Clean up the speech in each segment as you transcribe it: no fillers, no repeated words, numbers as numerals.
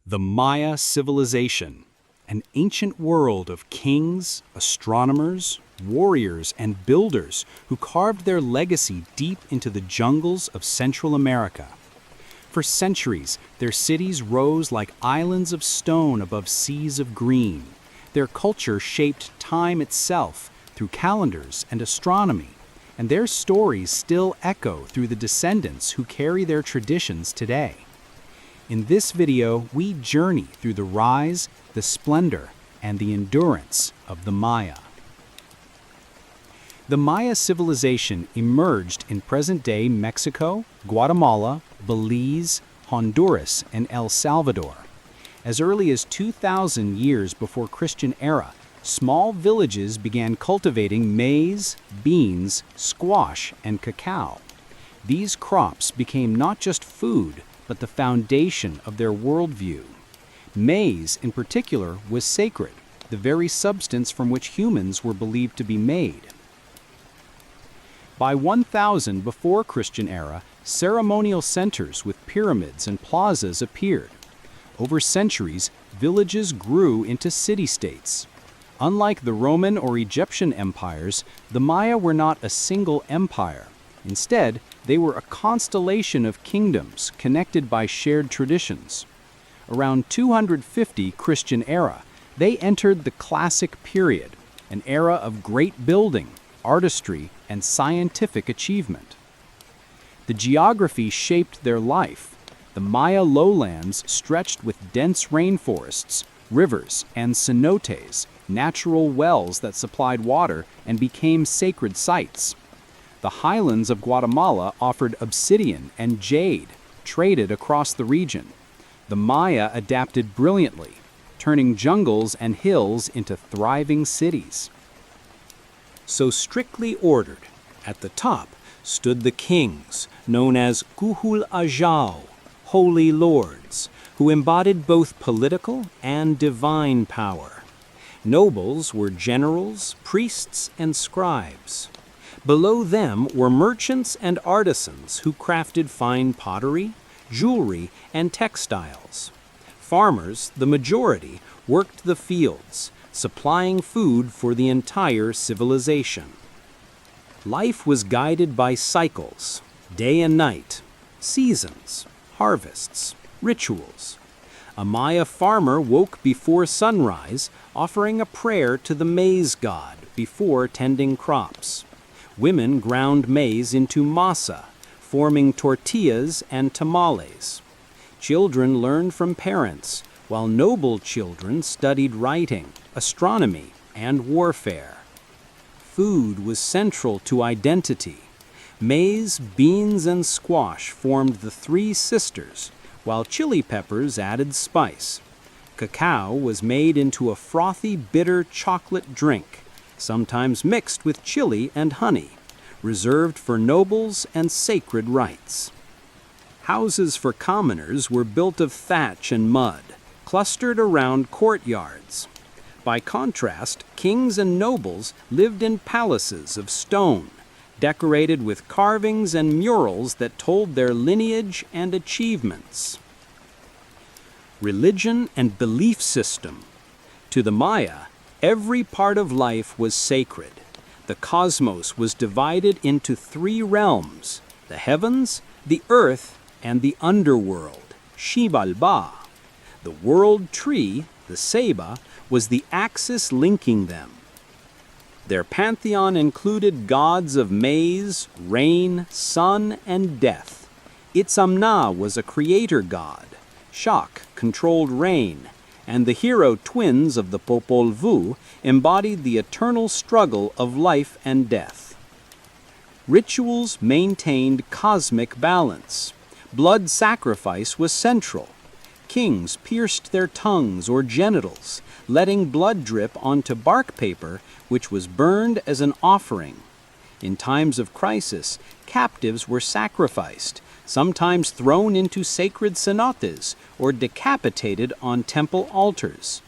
The Maya civilization, an ancient world of kings, astronomers, warriors, and builders who carved their legacy deep into the jungles of Central America. For centuries, their cities rose like islands of stone above seas of green. Their culture shaped time itself through calendars and astronomy, and their stories still echo through the descendants who carry their traditions today. In this video, we journey through the rise, the splendor, and the endurance of the Maya. The Maya civilization emerged in present-day Mexico, Guatemala, Belize, Honduras, and El Salvador. As early as 2,000 years before Christian era, small villages began cultivating maize, beans, squash, and cacao. These crops became not just food, but the foundation of their worldview. Maize, in particular, was sacred, the very substance from which humans were believed to be made. By 1000 before Christian era, ceremonial centers with pyramids and plazas appeared. Over centuries, villages grew into city-states. Unlike the Roman or Egyptian empires, the Maya were not a single empire. Instead, they were a constellation of kingdoms connected by shared traditions. Around 250 Christian era, they entered the Classic period, an era of great building, artistry, and scientific achievement. The geography shaped their life. The Maya lowlands stretched with dense rainforests, rivers, and cenotes, natural wells that supplied water and became sacred sites. The highlands of Guatemala offered obsidian and jade, traded across the region. The Maya adapted brilliantly, turning jungles and hills into thriving cities. So strictly ordered, at the top stood the kings, known as Kuhul Ajau, holy lords, who embodied both political and divine power. Nobles were generals, priests, and scribes. Below them were merchants and artisans who crafted fine pottery, jewelry, and textiles. Farmers, the majority, worked the fields, supplying food for the entire civilization. Life was guided by cycles, day and night, seasons, harvests, rituals. A Maya farmer woke before sunrise, offering a prayer to the maize god before tending crops. Women ground maize into masa, forming tortillas and tamales. Children learned from parents, while noble children studied writing, astronomy, and warfare. Food was central to identity. Maize, beans, and squash formed the three sisters, while chili peppers added spice. Cacao was made into a frothy, bitter chocolate drink, sometimes mixed with chili and honey, reserved for nobles and sacred rites. Houses for commoners were built of thatch and mud, clustered around courtyards. By contrast, kings and nobles lived in palaces of stone, decorated with carvings and murals that told their lineage and achievements. Religion and belief system. To the Maya, every part of life was sacred. The cosmos was divided into three realms: the heavens, the earth, and the underworld, Xibalba. The world tree, the Ceiba, was the axis linking them. Their pantheon included gods of maize, rain, sun, and death. Itzamna was a creator god. Shak controlled rain, and the hero twins of the Popol Vuh embodied the eternal struggle of life and death. Rituals maintained cosmic balance. Blood sacrifice was central. Kings pierced their tongues or genitals, letting blood drip onto bark paper, which was burned as an offering. In times of crisis, captives were sacrificed, sometimes thrown into sacred cenotes or decapitated on temple altars.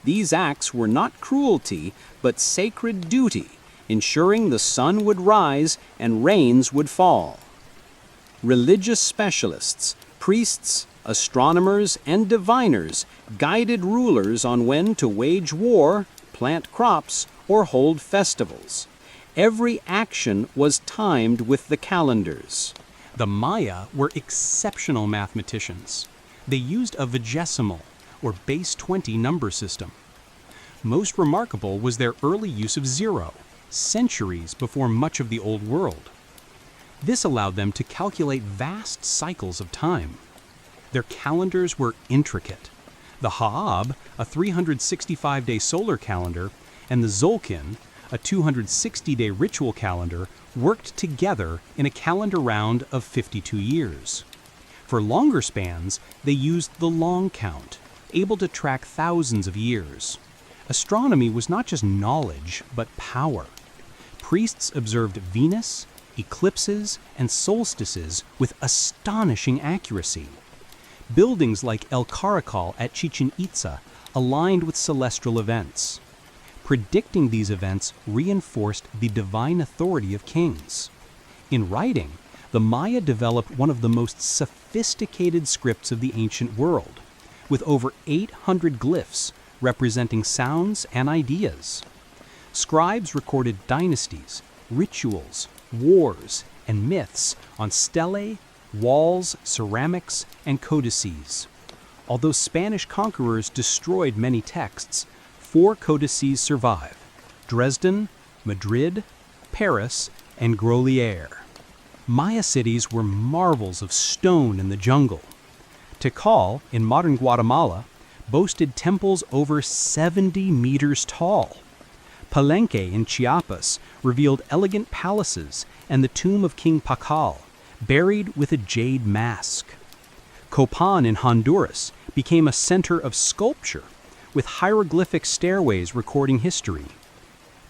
These acts were not cruelty, but sacred duty, ensuring the sun would rise and rains would fall. Religious specialists, priests, Astronomers and diviners guided rulers on when to wage war, plant crops, or hold festivals. Every action was timed with the calendars. The Maya were exceptional mathematicians. They used a vigesimal, or base 20 number system. Most remarkable was their early use of zero, centuries before much of the Old World. This allowed them to calculate vast cycles of time. Their calendars were intricate. The Ha'ab, a 365-day solar calendar, and the Zolkin, a 260-day ritual calendar, worked together in a calendar round of 52 years. For longer spans, they used the long count, able to track thousands of years. Astronomy was not just knowledge, but power. Priests observed Venus, eclipses, and solstices with astonishing accuracy. Buildings like El Caracol at Chichen Itza aligned with celestial events. Predicting these events reinforced the divine authority of kings. In writing, the Maya developed one of the most sophisticated scripts of the ancient world, with over 800 glyphs representing sounds and ideas. Scribes recorded dynasties, rituals, wars, and myths on stelae, walls, ceramics, and codices. Although Spanish conquerors destroyed many texts, 4 codices survive: Dresden, Madrid, Paris, and Grolier. Maya cities were marvels of stone in the jungle. Tikal, in modern Guatemala, boasted temples over 70 meters tall. Palenque in Chiapas revealed elegant palaces and the tomb of King Pakal, buried with a jade mask. Copan in Honduras became a center of sculpture, with hieroglyphic stairways recording history.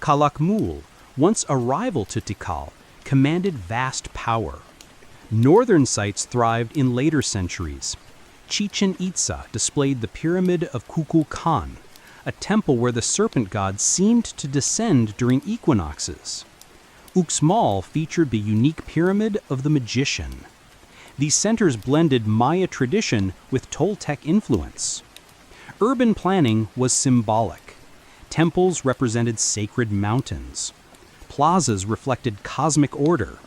Calakmul, once a rival to Tikal, commanded vast power. Northern sites thrived in later centuries. Chichen Itza displayed the Pyramid of Kukulkan, a temple where the serpent god seemed to descend during equinoxes. Uxmal featured the unique Pyramid of the Magician. These centers blended Maya tradition with Toltec influence. Urban planning was symbolic. Temples represented sacred mountains. Plazas reflected cosmic order,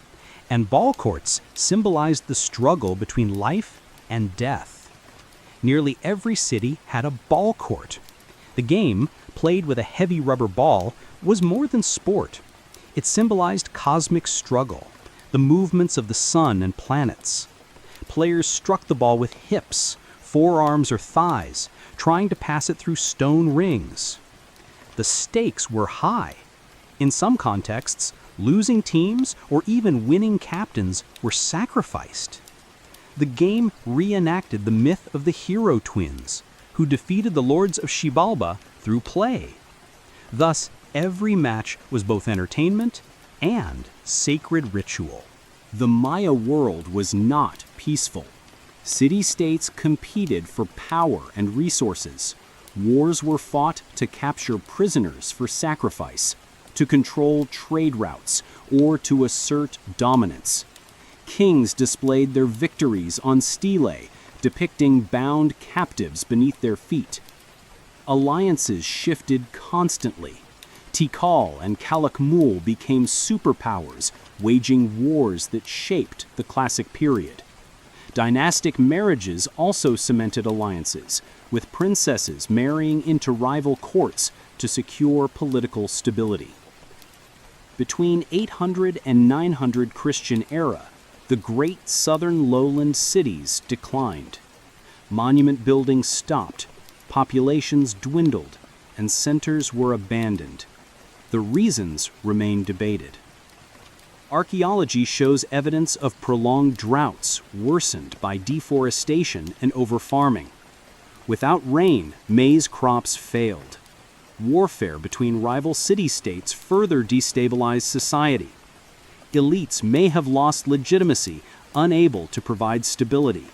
and ball courts symbolized the struggle between life and death. Nearly every city had a ball court. The game, played with a heavy rubber ball, was more than sport. It symbolized cosmic struggle, the movements of the sun and planets. Players struck the ball with hips, forearms, or thighs, trying to pass it through stone rings. The stakes were high. In some contexts, losing teams or even winning captains were sacrificed. The game reenacted the myth of the hero twins, who defeated the lords of Xibalba through play. Thus, every match was both entertainment and sacred ritual. The Maya world was not peaceful. City-states competed for power and resources. Wars were fought to capture prisoners for sacrifice, to control trade routes, or to assert dominance. Kings displayed their victories on stelae, depicting bound captives beneath their feet. Alliances shifted constantly. Tikal and Calakmul became superpowers, waging wars that shaped the classic period. Dynastic marriages also cemented alliances, with princesses marrying into rival courts to secure political stability. Between 800 and 900 Christian era, the great southern lowland cities declined. Monument building stopped, populations dwindled, and centers were abandoned. The reasons remain debated. Archaeology shows evidence of prolonged droughts worsened by deforestation and overfarming. Without rain, maize crops failed. Warfare between rival city-states further destabilized society. Elites may have lost legitimacy, unable to provide stability.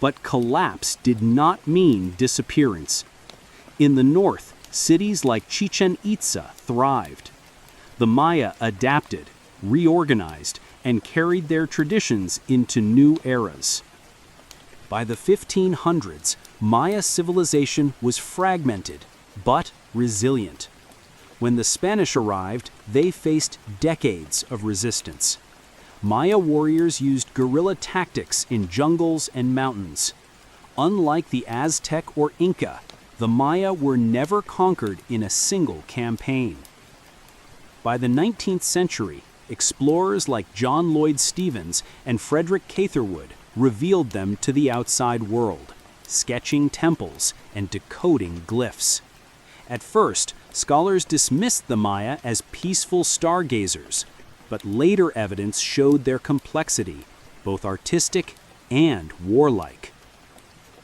But collapse did not mean disappearance. In the north, cities like Chichen Itza thrived. The Maya adapted, reorganized, and carried their traditions into new eras. By the 1500s, Maya civilization was fragmented, but resilient. When the Spanish arrived, they faced decades of resistance. Maya warriors used guerrilla tactics in jungles and mountains. Unlike the Aztec or Inca, the Maya were never conquered in a single campaign. By the 19th century, explorers like John Lloyd Stevens and Frederick Catherwood revealed them to the outside world, sketching temples and decoding glyphs. At first, scholars dismissed the Maya as peaceful stargazers, but later evidence showed their complexity, both artistic and warlike.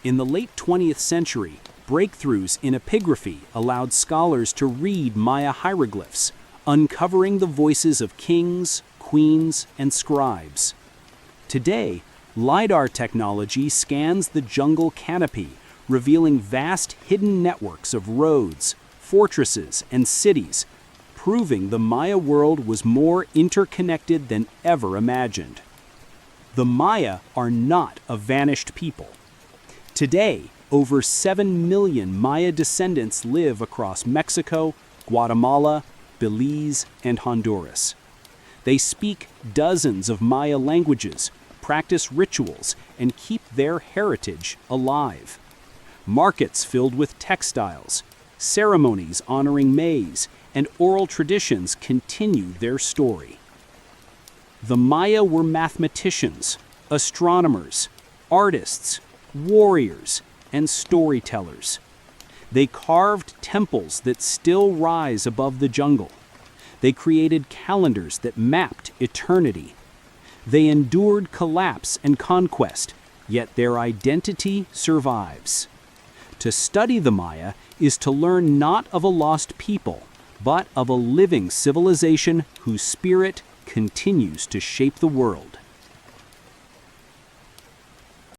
In the late 20th century, breakthroughs in epigraphy allowed scholars to read Maya hieroglyphs, uncovering the voices of kings, queens, and scribes. Today, LiDAR technology scans the jungle canopy, revealing vast hidden networks of roads, fortresses, and cities, proving the Maya world was more interconnected than ever imagined. The Maya are not a vanished people. Today, over 7 million Maya descendants live across Mexico, Guatemala, Belize, and Honduras. They speak dozens of Maya languages, practice rituals, and keep their heritage alive. Markets filled with textiles, ceremonies honoring maize, and oral traditions continue their story. The Maya were mathematicians, astronomers, artists, warriors, and storytellers. They carved temples that still rise above the jungle. They created calendars that mapped eternity. They endured collapse and conquest, yet their identity survives. To study the Maya is to learn not of a lost people, but of a living civilization whose spirit continues to shape the world.